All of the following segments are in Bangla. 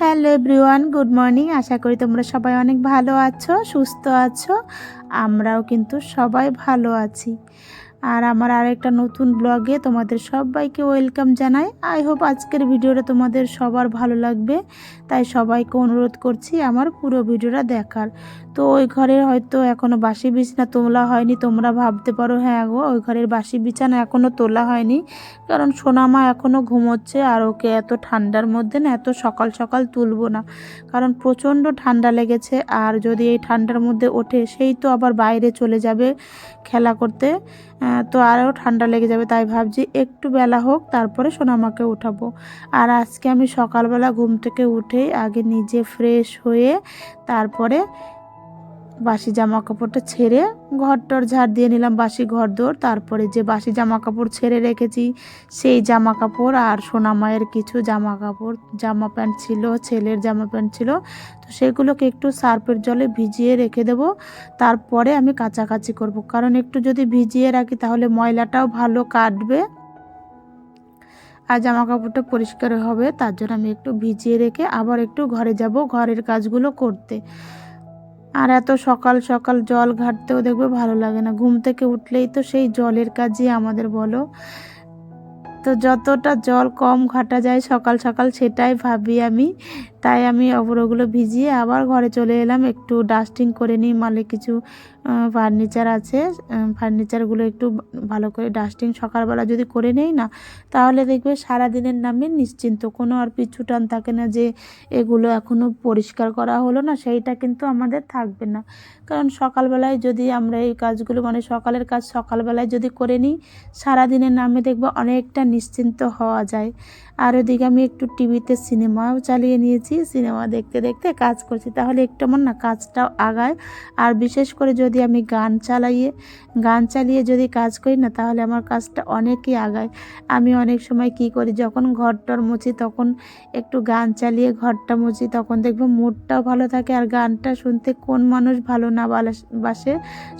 Hello everyone, good morning. আশা করি তোমরা সবাই অনেক ভালো আছো, সুস্থ আছো। আমরাও কিন্তু সবাই ভালো আছি। আর আমার আরেকটা নতুন ব্লগে তোমাদের সবাইকে ওয়েলকাম জানাই। আই হোপ আজকের ভিডিওটা তোমাদের সবার ভালো লাগবে, তাই সবাইকে অনুরোধ করছি আমার পুরো ভিডিওটা দেখার। তো ওই ঘরের হয়তো এখনও বাসি বিছানা তোলা হয়নি। তোমরা ভাবতে পারো হ্যাঁ গো, ওই ঘরের বাসি বিছানা এখনও তোলা হয়নি, কারণ সোনামা এখনও ঘুমোচ্ছে। আর ওকে এত ঠান্ডার মধ্যে না এত সকাল সকাল তুলবো না, কারণ প্রচণ্ড ঠান্ডা লেগেছে। আর যদি এই ঠান্ডার মধ্যে ওঠে, সেই তো আবার বাইরে চলে যাবে খেলা করতে, তো আরও ঠান্ডা লেগে যাবে। তাই ভাবছি একটু বেলা হোক, তারপরে সোনামাকে উঠাবো। আর আজকে আমি সকালবেলা ঘুম থেকে উঠেই আগে নিজে ফ্রেশ হয়ে তারপরে বাসি জামা কাপড়টা ছেড়ে ঘরটর ঝাড় দিয়ে নিলাম, বাসি ঘর দোর। তারপরে যে বাসি জামা কাপড় ছেড়ে রেখেছি সেই জামা কাপড় আর সোনামায়ের কিছু জামা কাপড়, জামা প্যান্ট ছিল, ছেলের জামা প্যান্ট ছিল, তো সেগুলোকে একটু সার্ফের জলে ভিজিয়ে রেখে দেবো। তারপরে আমি কাচাকাচি করব, কারণ একটু যদি ভিজিয়ে রাখি তাহলে ময়লাটাও ভালো কাটবে আর জামা কাপড়টা পরিষ্কার হবে। তার জন্য আমি একটু ভিজিয়ে রেখে আবার একটু ঘরে যাব ঘরের কাজগুলো করতে। আর এত সকাল সকাল জল ঘাটতেও দেখবে ভালো লাগে না, ঘুম থেকে উঠলেই তো সেই জলের কাজই আমাদের, বলো। তো যতটা জল কম ঘাটা যায় সকাল সকাল সেটাই ভাবি আমি। তাই আমি ওগুলো ভিজিয়ে আবার ঘরে চলে এলাম, একটু ডাস্টিং করে নিই। মালে কিছু ফার্নিচার আছে, ফার্নিচারগুলো একটু ভালো করে ডাস্টিং সকালবেলা যদি করে নেই না, তাহলে দেখবে সারাদিনের নামে নিশ্চিন্ত, কোনো আর পিছু টান থাকে না যে এগুলো এখনও পরিষ্কার করা হলো না, সেইটা কিন্তু আমাদের থাকবে না। কারণ সকালবেলায় যদি আমরা এই কাজগুলো মানে সকালের কাজ সকালবেলায় যদি করে নিই, সারাদিনের নামে দেখবে অনেকটা নিশ্চিন্ত হওয়া যায়। আর ওদিকে আমি একটু টিভিতে সিনেমাও চালিয়ে নিয়েছি, সিনেমা দেখতে দেখতে কাজ করছি, তাহলে একটু আমার না কাজটাও আগায়। আর বিশেষ করে যদি আমি গান চালিয়ে যদি কাজ করি না, তাহলে আমার কাজটা অনেকই আগায়। আমি অনেক সময় কি করি, যখন ঘরটর মুছি তখন একটু গান চালিয়ে ঘরটা মুছি, তখন দেখবো মুডটাও ভালো থাকে। আর গানটা শুনতে কোন মানুষ ভালো না বাসে,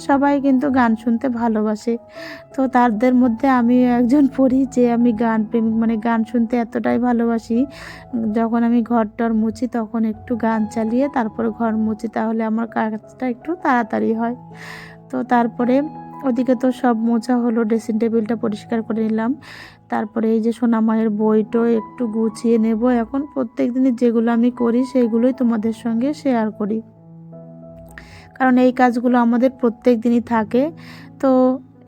সবাই কিন্তু গান শুনতে ভালোবাসে। তো তাদের মধ্যে আমি একজন পড়ি যে আমি গান প্রেমিক, মানে গান শুনতে এতটাই ভালোবাসি। যখন আমি ঘরটর মুছি তখন একটু গান চালিয়ে তারপরে ঘর মুছি, তাহলে আমার কাজটা একটু তাড়াতাড়ি হয়। তো তারপরে ওদিকে তো সব মোছা হলো, ড্রেসিং টেবিলটা পরিষ্কার করে নিলাম। তারপরে এই যে সোনামায়ের বইটাও একটু গুছিয়ে নেব। এখন প্রত্যেক দিনই যেগুলো আমি করি সেইগুলোই তোমাদের সঙ্গে শেয়ার করি, কারণ এই কাজগুলো আমাদের প্রত্যেক দিনই থাকে। তো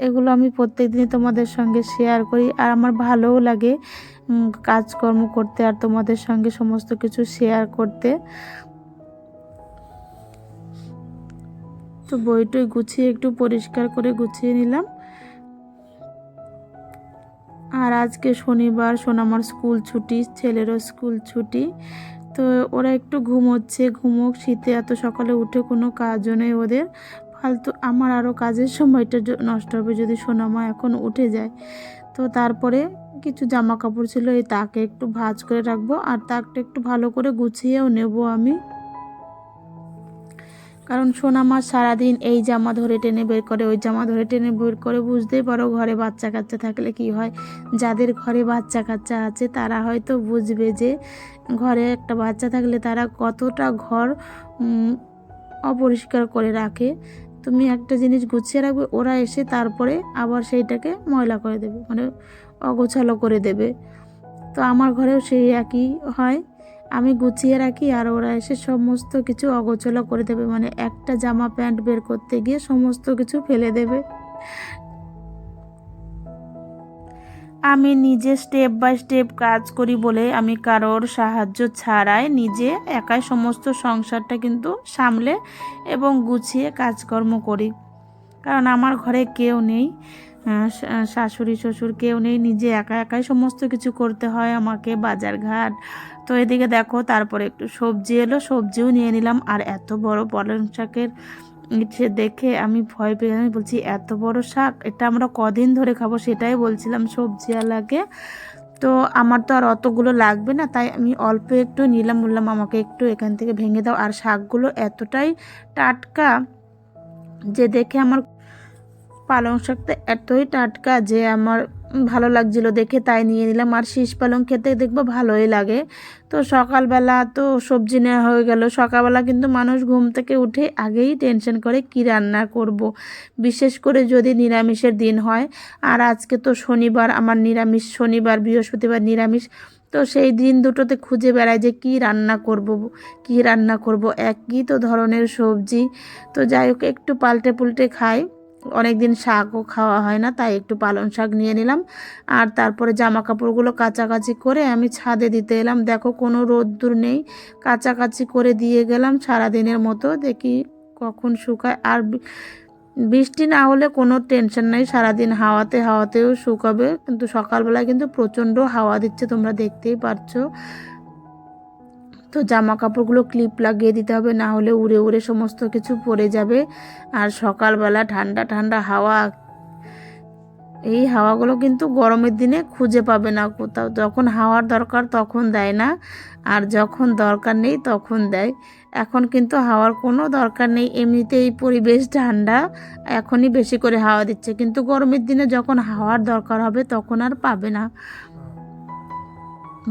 এগুলো আমি প্রত্যেক দিনই তোমাদের সঙ্গে শেয়ার করি, আর আমার ভালোও লাগে কাজকর্ম করতে আর তোমাদের সঙ্গে সমস্ত কিছু শেয়ার করতে। তো বইটই গুছিয়ে একটু পরিষ্কার করে গুছিয়ে নিলাম। আর আজকে শনিবার, সোনামার স্কুল ছুটি, ছেলেরও স্কুল ছুটি। তো ওরা একটু ঘুমোচ্ছে, ঘুমোক, শীতে এত সকালে উঠে কোনো কাজও নেই ওদের, ফালতু আমার আরও কাজের সময়টা নষ্ট হবে যদি সোনামা এখন উঠে যায়। তো তারপরে কিছু জামা কাপড় ছিল, এই তাকে একটু ভাঁজ করে রাখবো, আর তাকটা একটু ভালো করে গুছিয়েও নেব আমি। কারণ সোনামা সারাদিন এই জামা ধরে টেনে বের করে, ওই জামা ধরে টেনে বের করে, বুঝতেই পারো ঘরে বাচ্চা কাচ্চা থাকলে কি হয়। যাদের ঘরে বাচ্চা কাচ্চা আছে তারা হয়তো বুঝবে যে ঘরে একটা বাচ্চা থাকলে তারা কতটা ঘর অপরিষ্কার করে রাখে। তুমি একটা জিনিস গুছিয়ে রাখবে, ওরা এসে তারপরে আবার সেইটাকে ময়লা করে দেবে, মানে অগোছালো করে দেবে। তো আমার ঘরেও সেই একই হয়, আমি গুছিয়ে রাখি আর ওরা এসে সমস্ত কিছু অগোছালো করে দেবে, মানে একটা জামা প্যান্ট বের করতে গিয়ে সমস্ত কিছু ফেলে দেবে। আমি নিজে স্টেপ বাই স্টেপ কাজ করি বলে আমি কারোর সাহায্য ছাড়াই নিজে একাই সমস্ত সংসারটা কিন্তু সামলে এবং গুছিয়ে কাজকর্ম করি। কারণ আমার ঘরে কেউ নেই, শাশুড়ি শ্বশুর কেউ নেই, নিজে একা একাই সমস্ত কিছু করতে হয় আমাকে, বাজার ঘাট। তো এদিকে দেখো, তারপরে একটু সবজি এলো, সবজিও নিয়ে নিলাম। আর এত বড় পালং শাকের সে দেখে আমি ভয় পেয়ে আমি বলছি এত বড় শাক, এটা আমরা কদিন ধরে খাবো, সেটাই বলছিলাম সবজিওয়ালাকে। তো আমার তো আর অতগুলো লাগবে না, তাই আমি অল্প একটু নিলাম, বললাম আমাকে একটু এখান থেকে ভেঙে দাও। আর শাকগুলো এতটাই টাটকা যে দেখে আমার, পালং শাকটা এতই টাটকা যে আমার ভালো লাগছিল দেখে, তাই নিয়ে নিলাম। আর শীষ পালং খেতে দেখবো ভালোই লাগে। তো সকালবেলা তো সবজি নেওয়া হয়ে গেল। সকালবেলা কিন্তু মানুষ ঘুম থেকে উঠে আগেই টেনশন করে কি রান্না করব, বিশেষ করে যদি নিরামিষের দিন হয়। আর আজকে তো শনিবার, আমার নিরামিষ, শনিবার বৃহস্পতিবার নিরামিষ। তো সেই দিন দুটোতে খুঁজে বেড়ায় যে কি রান্না করব, কি রান্না করব, একই তো ধরনের সবজি। তো যাই হোক, একটু পাল্টে পুল্টে খাই। অনেক দিন শাকও খাওয়া হয় না, তাই একটু পালং শাক নিয়ে নিলাম। আর তারপরে জামা কাপড়গুলো কাচাকাচি করে আমি ছাদে দিতে এলাম। দেখো কোনো রোদ্দুর নেই, কাচাকাচি করে দিয়ে গেলাম সারাদিনের মতো, দেখি কখন শুকায়। আর বৃষ্টি না হলে কোনো টেনশন নাই, সারাদিন হাওয়াতে হাওয়াতেও শুকাবে। কিন্তু সকালবেলায় কিন্তু প্রচণ্ড হাওয়া দিচ্ছে, তোমরা দেখতেই পারছো। তো জামা কাপড়গুলো ক্লিপ লাগিয়ে দিতে হবে, না হলে উড়ে উড়ে সমস্ত কিছু পড়ে যাবে। আর সকালবেলা ঠান্ডা ঠান্ডা হাওয়া, এই হাওয়াগুলো কিন্তু গরমের দিনে খুঁজে পাবে না কোথাও। যখন হাওয়ার দরকার তখন দেয় না, আর যখন দরকার নেই তখন দেয়। এখন কিন্তু হাওয়ার কোনো দরকার নেই, এমনিতেই পরিবেশ ঠান্ডা, এখনই বেশি করে হাওয়া দিচ্ছে। কিন্তু গরমের দিনে যখন হাওয়ার দরকার হবে তখন আর পাবে না,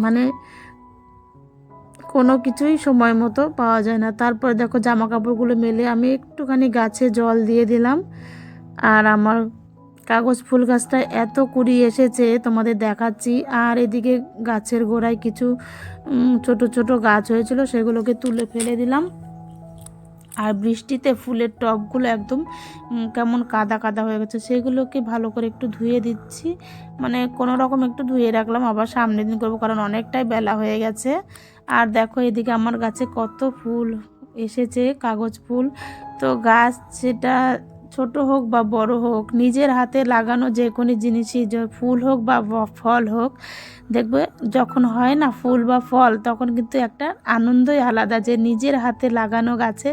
মানে কোনো কিছুই সময় মতো পাওয়া যায় না। তারপর দেখো জামা কাপড়গুলো মেলে আমি একটুখানি গাছে জল দিয়ে দিলাম। আর আমার কাগজ ফুল গাছটা এত কুড়ি এসেছে তোমাদের দেখাচ্ছি। আর এদিকে গাছের গোড়ায় কিছু ছোট ছোট গাছ হয়েছিল, সেগুলোকে তুলে ফেলে দিলাম। আর বৃষ্টিতে ফুলের টবগুলো একদম কেমন কাদা কাদা হয়ে গেছে, সেগুলোকে ভালো করে একটু ধুয়ে দিচ্ছি। মানে কোনো রকম একটু ধুয়ে রাখলাম, আবার সামনের দিন করবো, কারণ অনেকটাই বেলা হয়ে গেছে। আর দেখো এদিকে আমার গাছে কত ফুল এসেছে, কাগজ ফুল। তো গাছ সেটা ছোট হোক বা বড় হোক, নিজের হাতে লাগানো যে কোনো জিনিসই, ফুল হোক বা ফল হোক, দেখবে যখন হয় না ফুল বা ফল, তখন কিন্তু একটা আনন্দই আলাদা, যে নিজের হাতে লাগানো গাছে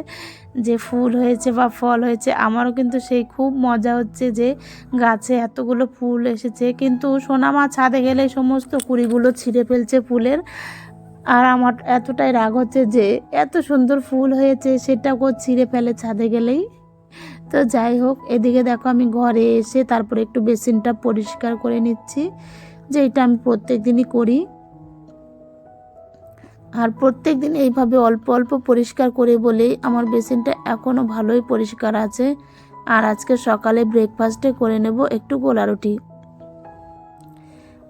যে ফুল হয়েছে বা ফল হয়েছে। আমারও কিন্তু সেই খুব মজা হচ্ছে যে গাছে এতগুলো ফুল এসেছে। কিন্তু সোনামা ছাদে গেলে সমস্ত কুড়িগুলো ছিঁড়ে ফেলছে ফুলের। আর আমার এতটাই রাগ হচ্ছে যে এত সুন্দর ফুল হয়েছে সেটাকেও ছিঁড়ে ফেলে ছাদে গেলেই। তো যাই হোক, এদিকে দেখো আমি ঘরে এসে তারপরে একটু বেসিনটা পরিষ্কার করে নিচ্ছি, যে এটা আমি প্রত্যেক দিনই করি। আর প্রত্যেক দিন এইভাবে অল্প অল্প পরিষ্কার করে বলেই আমার বেসিনটা এখনও ভালোই পরিষ্কার আছে। আর আজকে সকালে ব্রেকফাস্টে করে নেব একটু গোলা রুটি।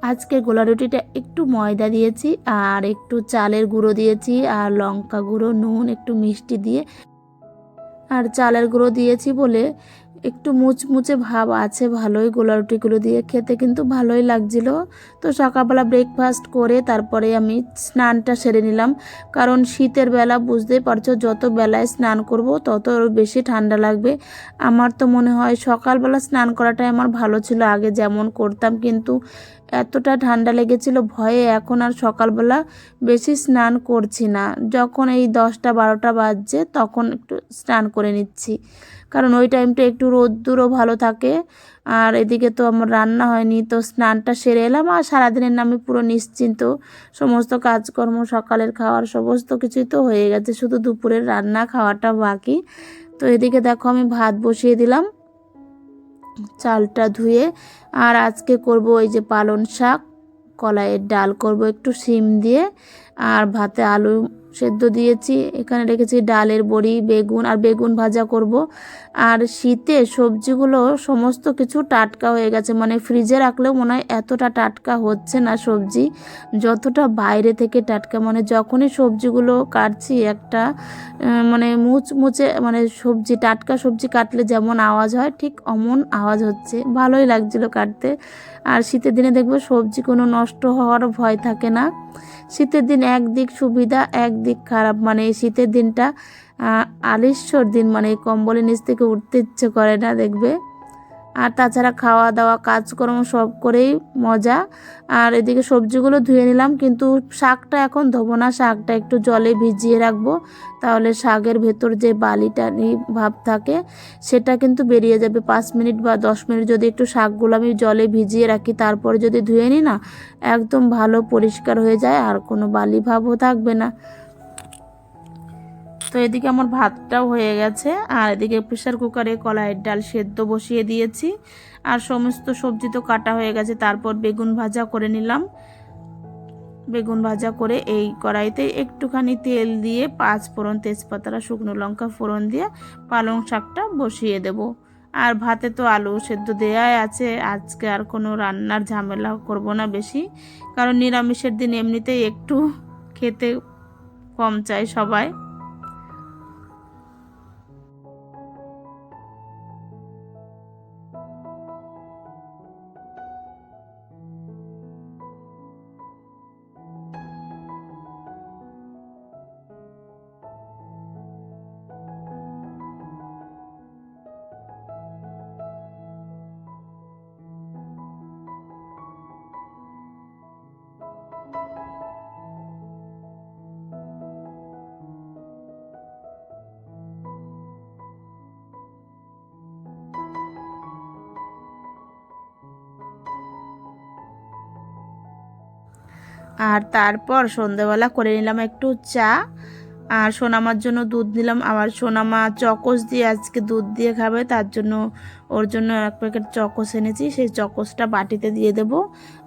আজকে গোলা রুটিটা একটু ময়দা দিয়েছি, আর একটু চালের গুঁড়ো দিয়েছি, আর লঙ্কা গুঁড়ো, নুন, একটু মিষ্টি দিয়ে, আর চালের গুঁড়ো দিয়েছি বলে একটু মুচমুচে ভাব আছে ভালোই। গোলা রুটিগুলো দিয়ে খেতে কিন্তু ভালোই লাগছিল। তো সকালবেলা ব্রেকফাস্ট করে তারপরে আমি স্নানটা সেরে নিলাম, কারণ শীতের বেলা বুঝতেই পারছো, যত বেলায় স্নান করব তত বেশি ঠান্ডা লাগবে। আমার তো মনে হয় সকালবেলা স্নান করাটাই আমার ভালো ছিল, আগে যেমন করতাম। কিন্তু এতটা ঠান্ডা লেগেছিল ভয়ে এখন আর সকালবেলা বেশি স্নান করছি না। যখন এই 10টা 12টা বাজছে তখন একটু স্নান করে নিচ্ছি, কারণ ওই টাইমটা একটু রোদ্দুরও ভালো থাকে। আর এদিকে তো আমার রান্না হয়নি, তো স্নানটা সেরে এলাম। আর সারাদিনের নামে পুরো নিশ্চিন্ত, সমস্ত কাজকর্ম সকালের খাওয়ার সমস্ত কিছুই তো হয়ে গেছে, শুধু দুপুরের রান্না খাওয়াটা বাকি। তো এদিকে দেখো আমি ভাত বসিয়ে দিলাম, চালটা ধুয়ে। আর আজকে করব ওই যে পালং শাক, কলাইয়ের ডাল করব একটু শিম দিয়ে, আর ভাতে আলু সেদ্ধ দিয়েছি, এখানে রেখেছি ডালের বড়ি, বেগুন, আর বেগুন ভাজা করব। আর শীতে সবজিগুলো সমস্ত কিছু টাটকা হয়ে গেছে, মানে ফ্রিজে রাখলেও মনে হয় এতটা টাটকা হচ্ছে না সবজি, যতটা বাইরে থেকে টাটকা। মানে যখনই সবজিগুলো কাটছি একটা মানে মুচমুচে, মানে সবজি, টাটকা সবজি কাটলে যেমন আওয়াজ হয় ঠিক অমন আওয়াজ হচ্ছে, ভালোই লাগছিল কাটতে। আর শীতের দিনে দেখবো সবজি কোনো নষ্ট হওয়ার ভয় থাকে না। শীতের দিন একদিক সুবিধা একদিক খারাপ, মানে এই শীতের দিনটা আলিস্যর দিন, মানে কম্বলের নিচ থেকে উঠতে ইচ্ছে করে না দেখবে। আর তাছাড়া খাওয়া দাওয়া কাজকর্ম সব করেই মজা। আর এদিকে সবজিগুলো ধুয়ে নিলাম, কিন্তু শাকটা এখন ধোবো না, শাকটা একটু জলে ভিজিয়ে রাখবো, তাহলে শাকের ভেতর যে বালিটা ভাব থাকে সেটা কিন্তু বেরিয়ে যাবে। 5 মিনিট বা 10 মিনিট যদি একটু শাকগুলো আমি জলে ভিজিয়ে রাখি, তারপরে যদি ধুয়ে নিই না, একদম ভালো পরিষ্কার হয়ে যায়, আর কোনো বালি ভাবও থাকবে না। তো এদিকে আমার ভাতটাও হয়ে গেছে, আর এদিকে প্রেসার কুকারে কলাইয়ের ডাল সেদ্ধ বসিয়ে দিয়েছি, আর সমস্ত সবজি তো কাটা হয়ে গেছে। তারপর বেগুন ভাজা করে নিলাম। বেগুন ভাজা করে এই কড়াইতে একটুখানি তেল দিয়ে 5 ফোড়ন, তেজপাতা, শুকনো লঙ্কা ফোড়ন দিয়ে পালং শাকটা বসিয়ে দেব। আর ভাতে তো আলু সেদ্ধ দেয়াই আছে, আজকে আর কোনো রান্নার ঝামেলা করব না বেশি, কারণ নিরামিষের দিন এমনিতেই একটু খেতে কম চায় সবাই। আর তারপর সন্ধেবেলা করে নিলাম একটু চা, আর সোনামার জন্য দুধ নিলাম। আমার সোনামা চকোস দিয়ে আজকে দুধ দিয়ে খাবে, তার জন্য ওর জন্য 1 প্যাকেট চকোস এনেছি, সেই চকোসটা বাটিতে দিয়ে দেব।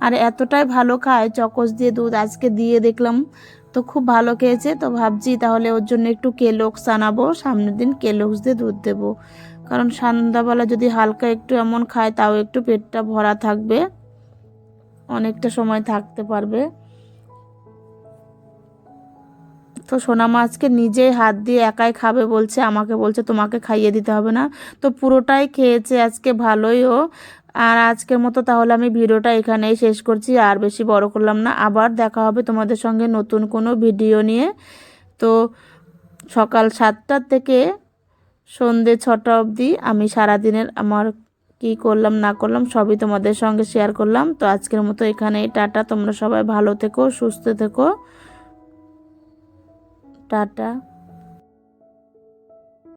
আর এতটাই ভালো খায় চকোস দিয়ে দুধ, আজকে দিয়ে দেখলাম তো খুব ভালো খেয়েছে। তো ভাবছি তাহলে ওর জন্য একটু কেলগস আনাবো, সামনের দিন কেলগস দিয়ে দুধ দেবো, কারণ সন্ধ্যাবেলা যদি হালকা একটু এমন খায় তাও একটু পেটটা ভরা থাকবে, অনেকটা সময় থাকতে পারবে। তো সোনামা আজকে নিজেই হাত দিয়ে একাই খাবে বলছে, আমাকে বলছে তোমাকে খাইয়ে দিতে হবে না। তো পুরোটাই খেয়েছে আজকে, ভালোই ও। আর আজকের মতো তাহলে আমি ভিডিওটা এখানেই শেষ করছি, আর বেশি বড় করলাম না। আবার দেখা হবে তোমাদের সঙ্গে নতুন কোনো ভিডিও নিয়ে। তো সকাল 7টা থেকে সন্ধে 6টা অবধি আমি সারাদিনের আমার কি করলাম না করলাম সবই তোমাদের সঙ্গে শেয়ার করলাম। তো আজকের মতো এখানেই টাটা, তোমরা সবাই ভালো থেকো, সুস্থ থেকো, টাটা।